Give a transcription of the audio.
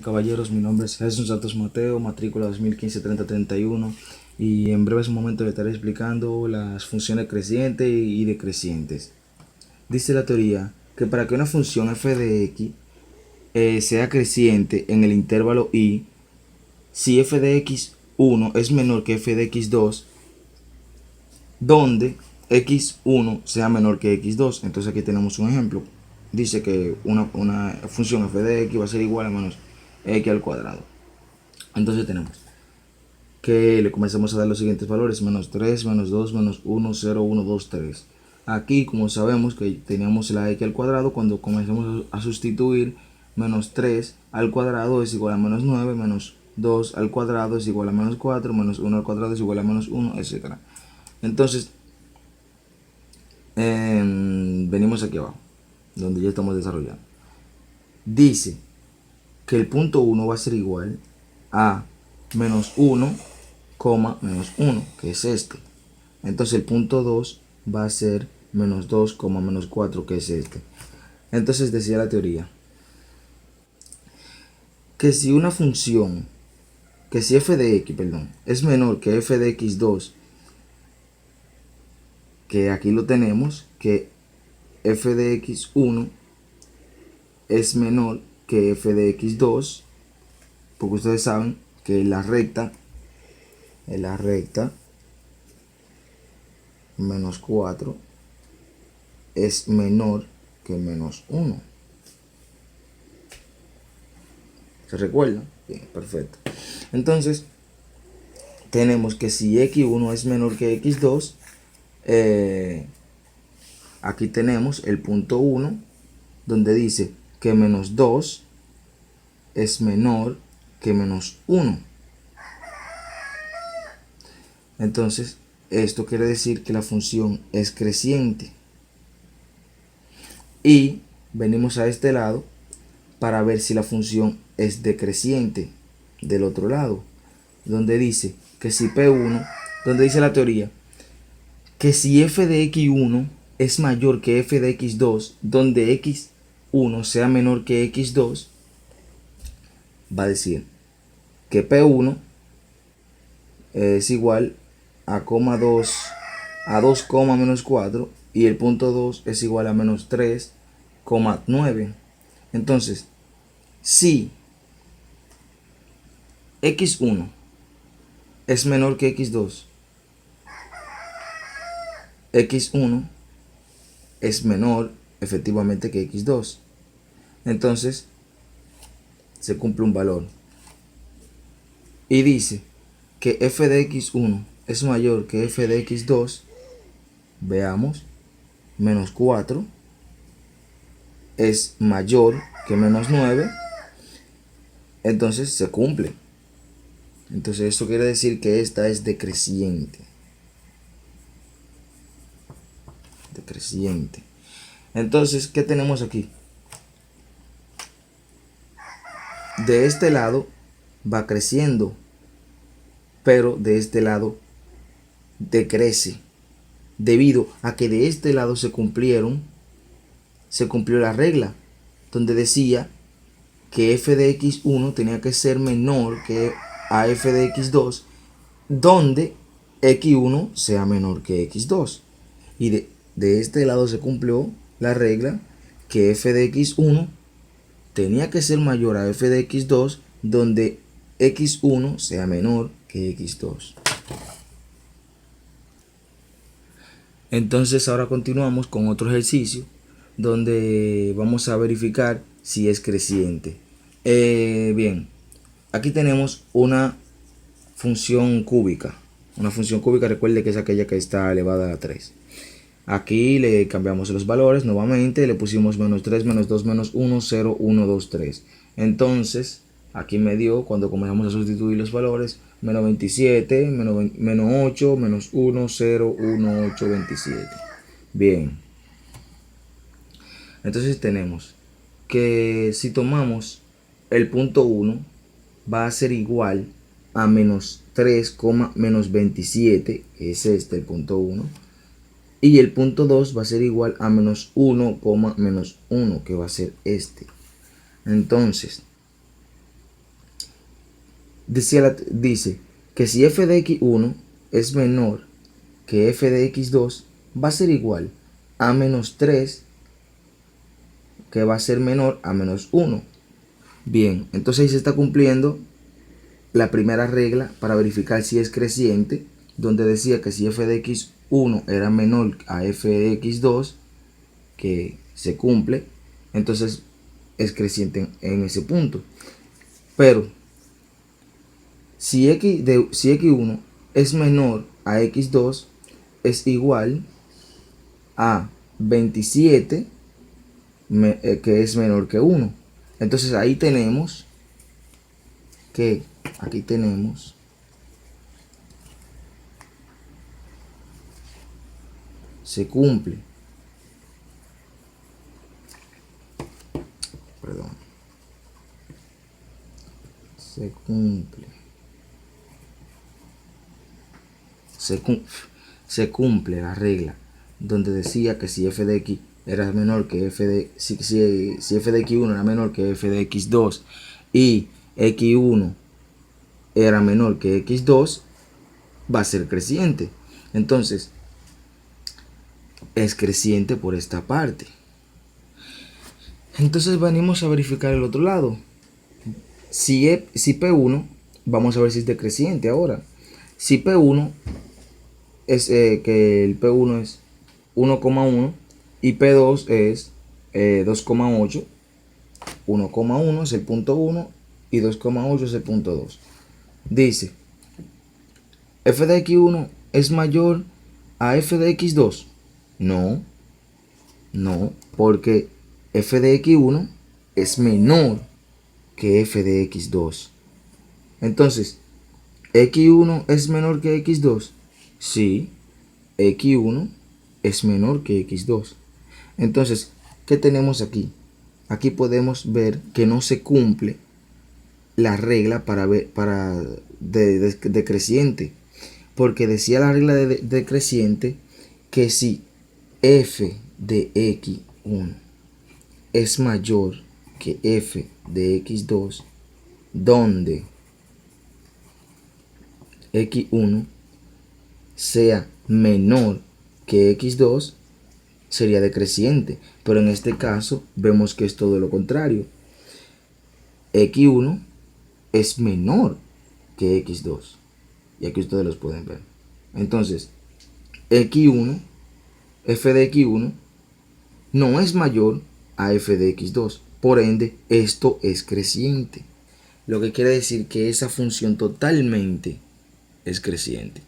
Caballeros, mi nombre es Jesús Santos Mateo, matrícula 2015-3031, y en breves momentos le estaré explicando las funciones crecientes y decrecientes. Dice la teoría que para que una función f de x sea creciente en el intervalo y, si f de x1 es menor que f de x2, donde x1 sea menor que x2. Entonces aquí tenemos un ejemplo. Dice que una función f de x va a ser igual a menos x al cuadrado. Entonces tenemos que le comenzamos a dar los siguientes valores: menos 3, menos 2, menos 1, 0, 1, 2, 3. Aquí, como sabemos que teníamos la x al cuadrado, cuando comenzamos a sustituir, menos 3 al cuadrado es igual a menos 9, menos 2 al cuadrado es igual a menos 4, menos 1 al cuadrado es igual a menos 1, etc. Entonces, venimos aquí abajo, donde ya estamos desarrollando. Dice que el punto 1 va a ser igual a menos 1, menos 1, que es este. Entonces el punto 2 va a ser menos 2, menos 4, que es este. Entonces decía la teoría que si una función, que si f de x, es menor que f de x2, que aquí lo tenemos, que f de x1 es menor que f de x2, porque ustedes saben que la recta menos 4 es menor que menos 1. ¿Se recuerdan? Bien, perfecto. Entonces, tenemos que si x1 es menor que x2, aquí tenemos el punto 1, donde dice que menos 2 es menor que menos 1. Entonces, esto quiere decir que la función es creciente. Y venimos a este lado para ver si la función es decreciente del otro lado, donde dice que si P1, donde dice la teoría que si f de x1 es mayor que f de x2, donde x1 sea menor que x2, va a decir que P1 es igual a 2, a 2, menos 4, y el punto 2 es igual a menos 3,9. Entonces, si x1 es menor que x2, x1 es menor efectivamente que x2. Entonces, se cumple un valor. Y dice que f de x1 es mayor que f de x2. Veamos, menos 4 es mayor que menos 9. Entonces se cumple. Entonces eso quiere decir que esta es decreciente. Decreciente. Entonces, ¿qué tenemos aquí? De este lado va creciendo, pero de este lado decrece, debido a que de este lado se cumplió la regla, donde decía que f de x1 tenía que ser menor que a f de x2, donde x1 sea menor que x2. Y de este lado se cumplió la regla que f de x1 tenía que ser mayor a f de x2, donde x1 sea menor que x2. Entonces ahora continuamos con otro ejercicio donde vamos a verificar si es creciente. Bien, aquí tenemos una función cúbica. Una función cúbica, recuerde que es aquella que está elevada a 3. Aquí le cambiamos los valores nuevamente, le pusimos menos 3, menos 2, menos 1, 0, 1, 2, 3. Entonces, aquí me dio, cuando comenzamos a sustituir los valores, menos 27, menos 8, menos 1, 0, 1, 8, 27. Bien. Entonces tenemos que si tomamos el punto 1, va a ser igual a menos 3, menos 27, que es este, el punto 1. Y el punto 2 va a ser igual a menos 1, menos 1, que va a ser este. Entonces, dice que si f de x1 es menor que f de x2, va a ser igual a menos 3, que va a ser menor a menos 1. Bien, entonces ahí se está cumpliendo la primera regla para verificar si es creciente, donde decía que si f de x1 era menor a f de x2, que se cumple, entonces es creciente en ese punto. Pero si x1 es menor a x2, es igual a 27, que es menor que 1. Entonces ahí tenemos que aquí tenemos se cumple, perdón, se cumple, se cumple la regla donde decía que si f de x era menor que f de si f de x1 era menor que f de x2 y x1 era menor que x2, va a ser creciente. Entonces es creciente por esta parte. Entonces venimos a verificar el otro lado. Si P1, vamos a ver si es decreciente ahora. Si P1 es que el P1 es 1,1 y P2 es 2,8. 1,1 es el punto 1 y 2,8 es el punto 2. Dice, f de x1 es mayor a f de x2. No, porque f de x1 es menor que f de x2. Entonces, ¿x1 es menor que x2? Sí, x1 es menor que x2. Entonces, ¿qué tenemos aquí? Aquí podemos ver que no se cumple la regla de creciente, porque decía la regla de creciente que si f de x1 es mayor que f de x2, donde x1 sea menor que x2, sería decreciente. Pero en este caso vemos que es todo lo contrario. x1 es menor que x2. Y aquí ustedes los pueden ver. Entonces, x1, f de x1, no es mayor a f de x2. Por ende, esto es creciente. Lo que quiere decir que esa función totalmente es creciente.